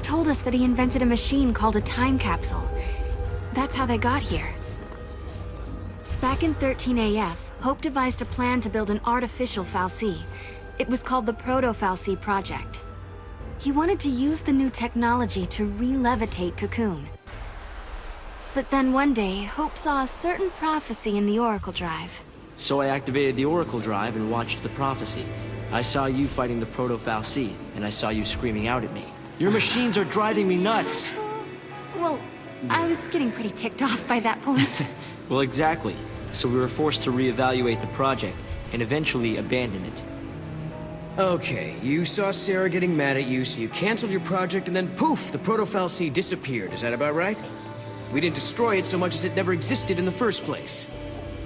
told us that he invented a machine called a time capsule. That's how they got here. Back in 13 AF, Hope devised a plan to build an artificial falcie. It was called the proto-falcie project. He wanted to use the new technology to re-levitate Cocoon. But then one day, Hope saw a certain prophecy in the Oracle Drive. So I activated the Oracle Drive and watched the prophecy. I saw you fighting the proto-falcie, and I saw you screaming out at me. Your machines are driving me nuts! Well, I was getting pretty ticked off by that point. Well, exactly. So we were forced to reevaluate the project, and eventually abandon it. Okay, you saw Sarah getting mad at you, so you canceled your project, and then poof, the proto-falcie disappeared. Is that about right? We didn't destroy it so much as it never existed in the first place.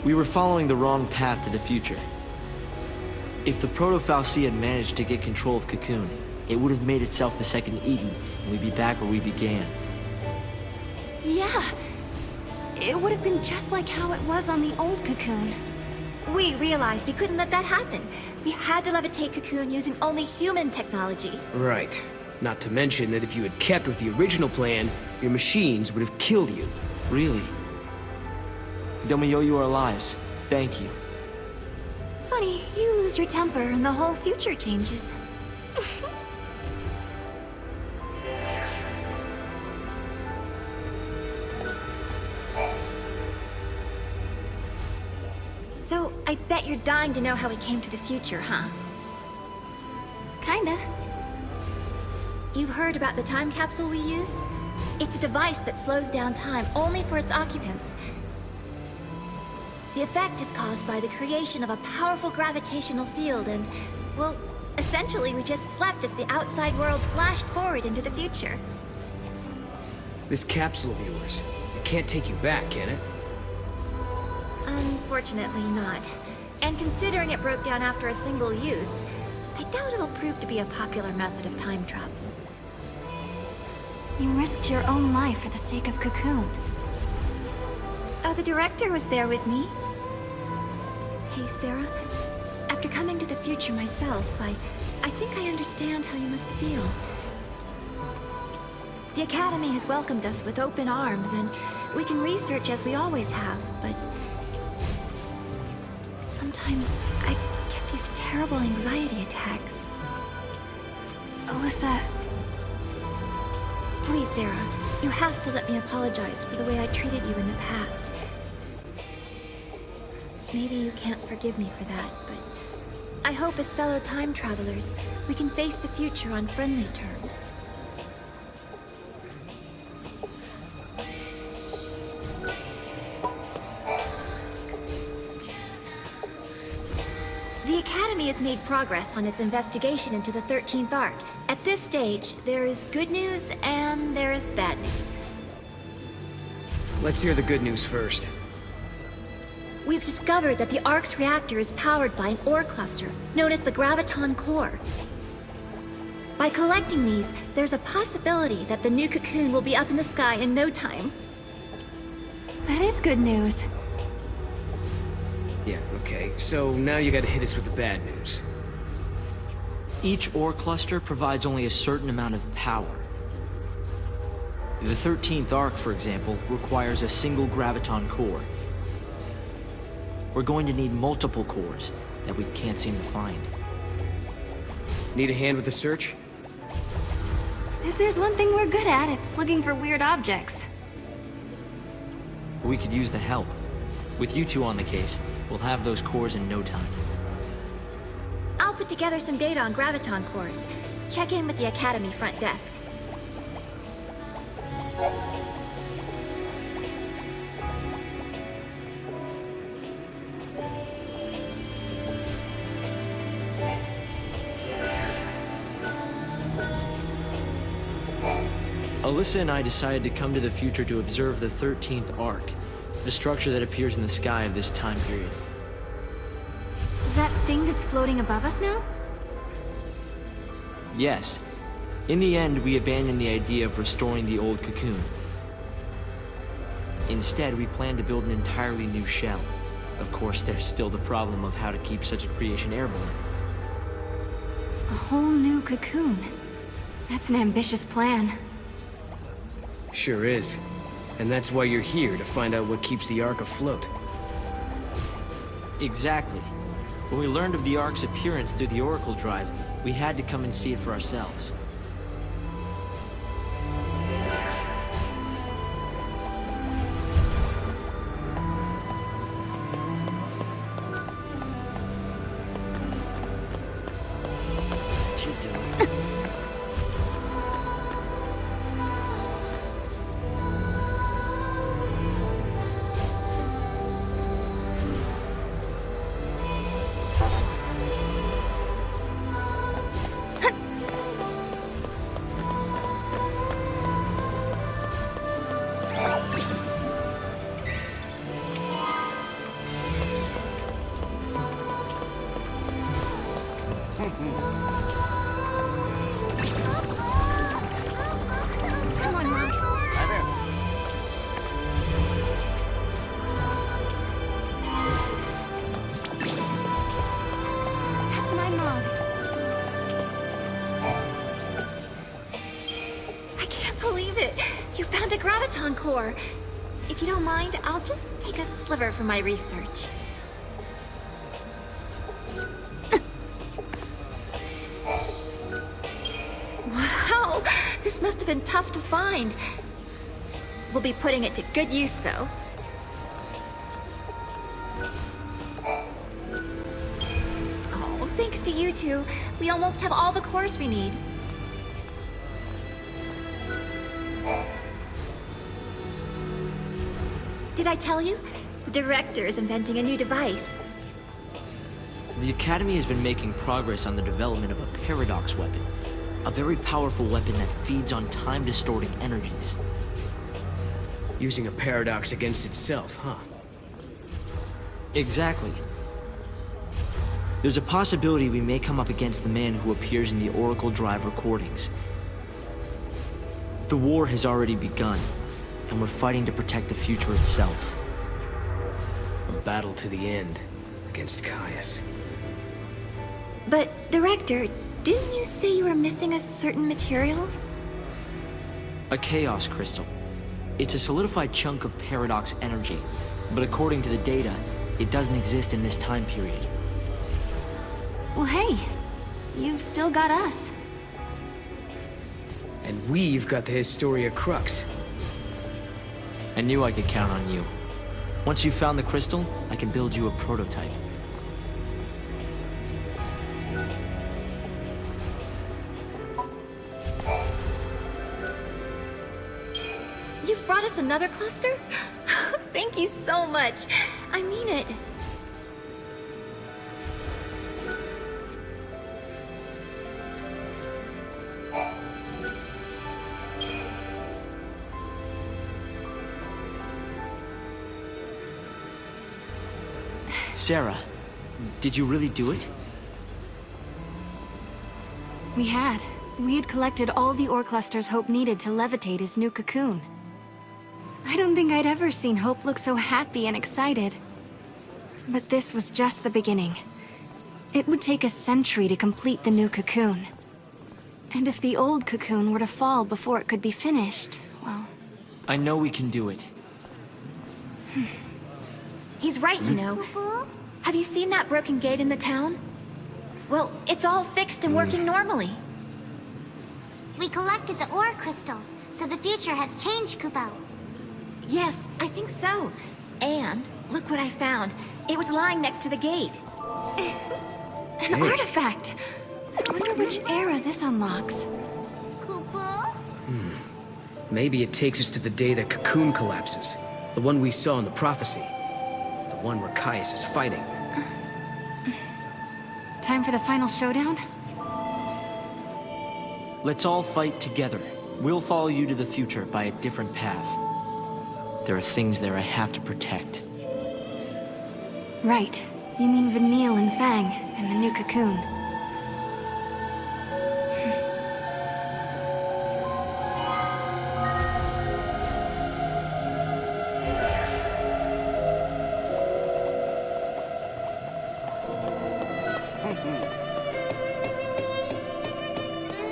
We were following the wrong path to the future. If the proto-falcie had managed to get control of Cocoon, it would have made itself the second Eden, and we'd be back where we began. Yeah. It would have been just like how it was on the old Cocoon. We realized we couldn't let that happen. We had to levitate Cocoon using only human technology. Right. Not to mention that if you had kept with the original plan, your machines would have killed you. Really? Then we owe you our lives. Thank you. Funny, you lose your temper and the whole future changes. So, I bet you're dying to know how we came to the future, huh? Kinda. You've heard about the time capsule we used? It's a device that slows down time only for its occupants. The effect is caused by the creation of a powerful gravitational field and, well, essentially we just slept as the outside world flashed forward into the future. This capsule of yours, it can't take you back, can it? Unfortunately not. And considering it broke down after a single use, I doubt it'll prove to be a popular method of time travel. You risked your own life for the sake of Cocoon. Oh, the director was there with me. Hey, Sarah. After coming to the future myself, I think I understand how you must feel. The Academy has welcomed us with open arms, and we can research as we always have, but sometimes I get these terrible anxiety attacks. Alyssa... Please, Sarah, you have to let me apologize for the way I treated you in the past. Maybe you can't forgive me for that, but I hope as fellow time travelers, we can face the future on friendly terms. The Academy has made progress on its investigation into the 13th Arc. At this stage, there is good news and there is bad news. Let's hear the good news first. We've discovered that the Ark's reactor is powered by an ore cluster, known as the Graviton Core. By collecting these, there's a possibility that the new Cocoon will be up in the sky in no time. That is good news. Yeah, okay. So now you gotta hit us with the bad news. Each ore cluster provides only a certain amount of power. The 13th Arc, for example, requires a single graviton core. We're going to need multiple cores that we can't seem to find. Need a hand with the search? If there's one thing we're good at, it's looking for weird objects. We could use the help. With you two on the case, we'll have those cores in no time. I'll put together some data on Graviton cores. Check in with the Academy front desk. Alyssa and I decided to come to the future to observe the 13th Arc, the structure that appears in the sky of this time period. That thing that's floating above us now? Yes. In the end, we abandoned the idea of restoring the old Cocoon. Instead, we plan to build an entirely new shell. Of course, there's still the problem of how to keep such a creation airborne. A whole new Cocoon. That's an ambitious plan. Sure is. And that's why you're here, to find out what keeps the Ark afloat. Exactly. When we learned of the Ark's appearance through the Oracle Drive, we had to come and see it for ourselves. What you doing? Come on, Mom. That's my mom. I can't believe it. You found a graviton core. If you don't mind, I'll just take a sliver for my research. Wow, this must have been tough to find. We'll be putting it to good use, though. Oh, thanks to you two, we almost have all the cores we need. Did I tell you? The director is inventing a new device. The Academy has been making progress on the development of a paradox weapon. A very powerful weapon that feeds on time-distorting energies. Using a paradox against itself, huh? Exactly. There's a possibility we may come up against the man who appears in the Oracle Drive recordings. The war has already begun, and we're fighting to protect the future itself. A battle to the end, against Caius. But, Director, didn't you say you were missing a certain material? A chaos crystal. It's a solidified chunk of paradox energy, but according to the data, it doesn't exist in this time period. Well, hey, you've still got us. And we've got the Historia Crux. I knew I could count on you. Once you found the crystal, I can build you a prototype. You've brought us another cluster? Thank you so much. I mean it. Sarah, did you really do it? We had. We had collected all the ore clusters Hope needed to levitate his new cocoon. I don't think I'd ever seen Hope look so happy and excited. But this was just the beginning. It would take a century to complete the new cocoon. And if the old cocoon were to fall before it could be finished, well... I know we can do it. He's right, you know. Have you seen that broken gate in the town? Well, it's all fixed and working normally. We collected the ore crystals, so the future has changed, Kupo. Yes, I think so. And look what I found. It was lying next to the gate. An artifact! I wonder which era this unlocks. Kupo? Maybe it takes us to the day the cocoon collapses. The one we saw in the prophecy. The one where Caius is fighting. Time for the final showdown? Let's all fight together. We'll follow you to the future by a different path. There are things there I have to protect. Right. You mean Vanille and Fang, and the new cocoon.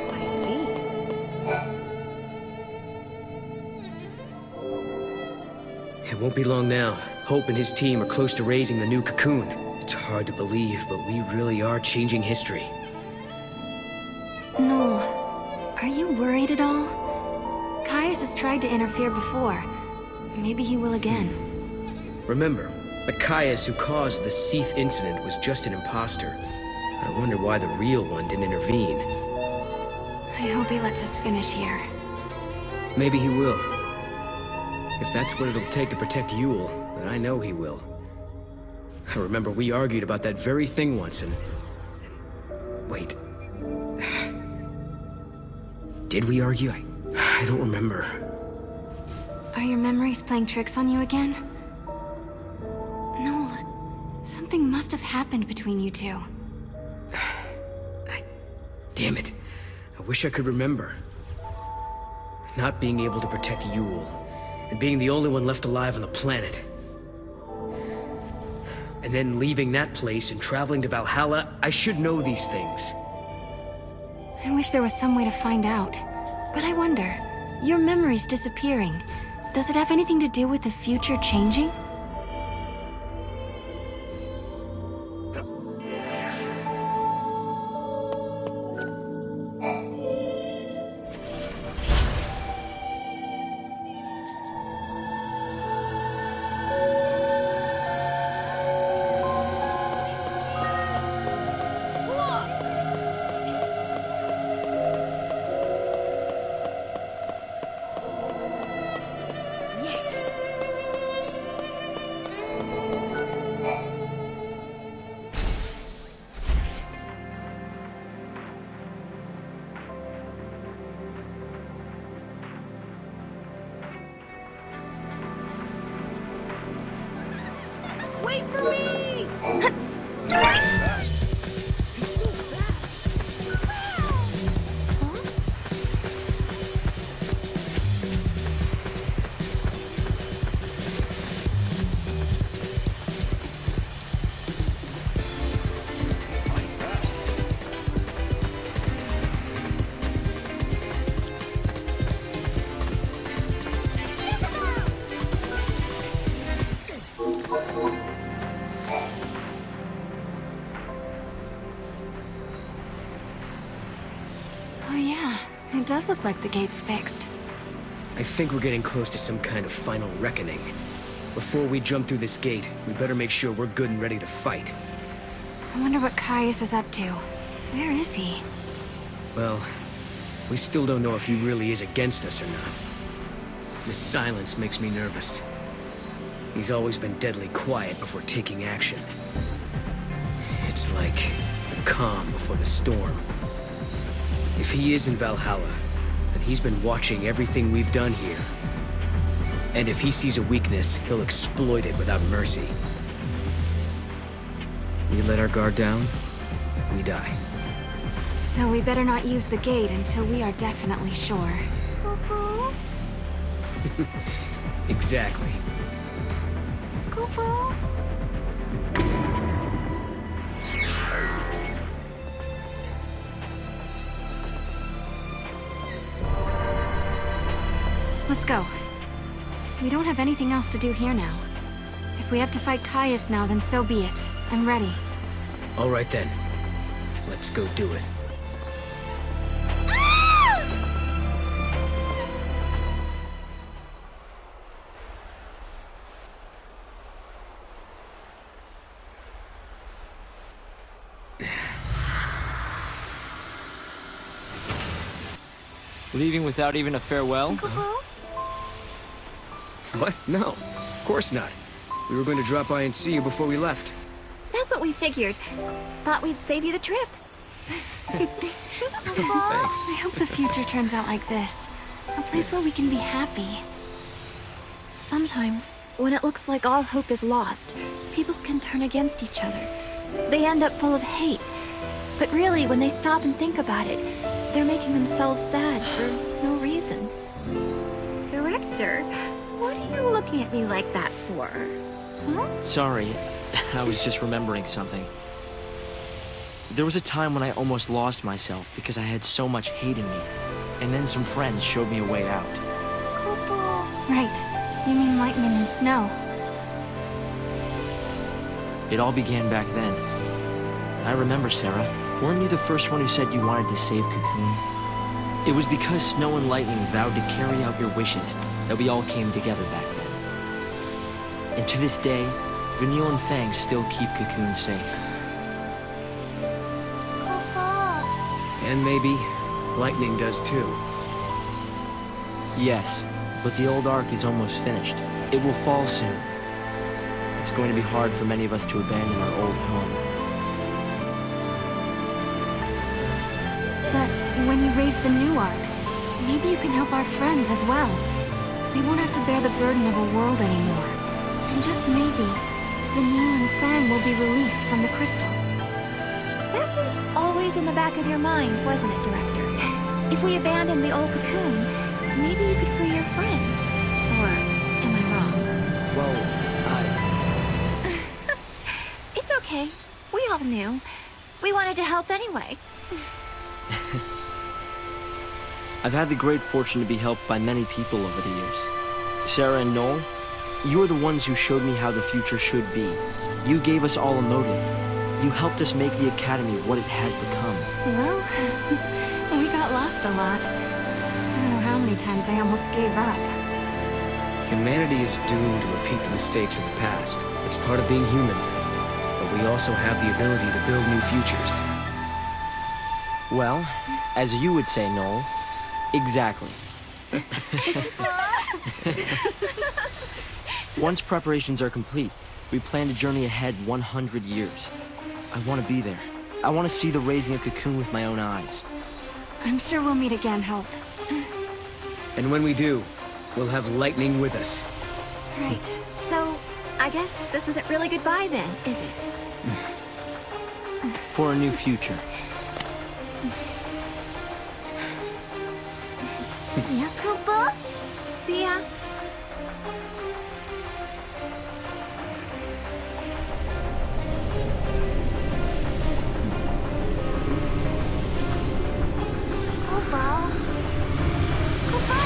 I see. It won't be long now. Hope and his team are close to raising the new cocoon. It's hard to believe, but we really are changing history. Noel, are you worried at all? Caius has tried to interfere before. Maybe he will again. Remember, the Caius who caused the XIII incident was just an imposter. I wonder why the real one didn't intervene. I hope he lets us finish here. Maybe he will. If that's what it'll take to protect Yule, then I know he will. I remember we argued about that very thing once and wait. Did we argue? I don't remember. Are your memories playing tricks on you again? Noel, something must have happened between you two. Damn it. I wish I could remember. Not being able to protect Yule, and being the only one left alive on the planet. And then leaving that place and traveling to Valhalla, I should know these things. I wish there was some way to find out. But I wonder, your memories disappearing, does it have anything to do with the future changing? Wait for me! Oh yeah, it does look like the gate's fixed. I think we're getting close to some kind of final reckoning. Before we jump through this gate, we better make sure we're good and ready to fight. I wonder what Caius is up to. Where is he? Well, we still don't know if he really is against us or not. This silence makes me nervous. He's always been deadly quiet before taking action. It's like the calm before the storm. If he is in Valhalla, then he's been watching everything we've done here. And if he sees a weakness, he'll exploit it without mercy. We let our guard down, we die. So we better not use the gate until we are definitely sure. Cuckoo, Exactly. cuckoo. Let's go. We don't have anything else to do here now. If we have to fight Caius now, then so be it. I'm ready. All right then. Let's go do it. Leaving without even a farewell? Cuckoo. What? No, of course not. We were going to drop by and see you before we left. That's what we figured. Thought we'd save you the trip. Thanks. I hope the future turns out like this. A place where we can be happy. Sometimes, when it looks like all hope is lost, people can turn against each other. They end up full of hate. But really, when they stop and think about it, they're making themselves sad for no reason. Director, what are you looking at me like that for? Huh? Sorry, I was just remembering something. There was a time when I almost lost myself because I had so much hate in me. And then some friends showed me a way out. Cuckoo. Right. You mean lightning and snow. It all began back then. I remember, Sarah. Weren't you the first one who said you wanted to save Cocoon? It was because Snow and Lightning vowed to carry out your wishes that we all came together back then. And to this day, Vanille and Fang still keep Cocoon safe. Papa. And maybe Lightning does too. Yes, but the old Ark is almost finished. It will fall soon. It's going to be hard for many of us to abandon our old home. But when you raise the new Ark, maybe you can help our friends as well. They won't have to bear the burden of a world anymore. And just maybe, Vanille and Fang will be released from the crystal. That was always in the back of your mind, wasn't it, Director? If we abandon the old cocoon, maybe you could free your friends. Or am I wrong? Well, It's okay. We all knew. We wanted to help anyway. I've had the great fortune to be helped by many people over the years. Sarah and Noel, you are the ones who showed me how the future should be. You gave us all a motive. You helped us make the Academy what it has become. Well, we got lost a lot. I don't know how many times I almost gave up. humanity is doomed to repeat the mistakes of the past. It's part of being human. But we also have the ability to build new futures. Well, as you would say, Noel, exactly. Once preparations are complete, we plan to journey ahead 100 years. I want to be there. I want to see the raising of Cocoon with my own eyes. I'm sure we'll meet again, Hope. And when we do, we'll have Lightning with us. Right. So, I guess this isn't really goodbye then, is it? For a new future. Yep. Koopa? See ya. Koopa? Koopa?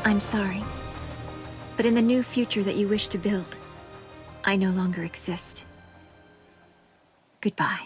I'm sorry. But in the new future that you wish to build, I no longer exist. Goodbye.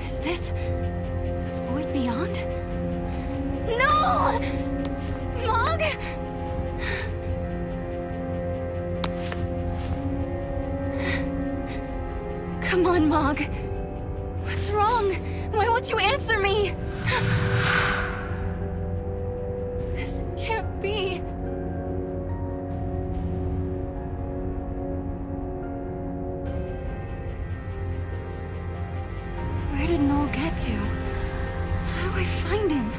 Is this the void beyond? No! Mog? Come on, Mog. What's wrong? Why won't you answer me? This can't be. get to? How do I find him?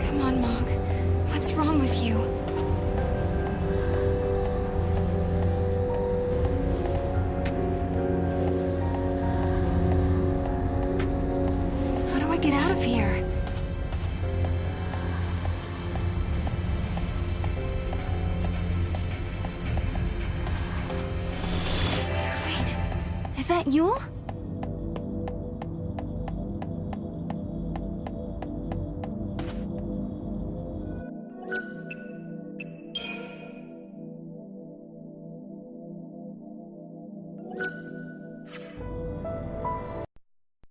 Come on, Mog. What's wrong with you? How do I get out of here? Wait, is that Yule?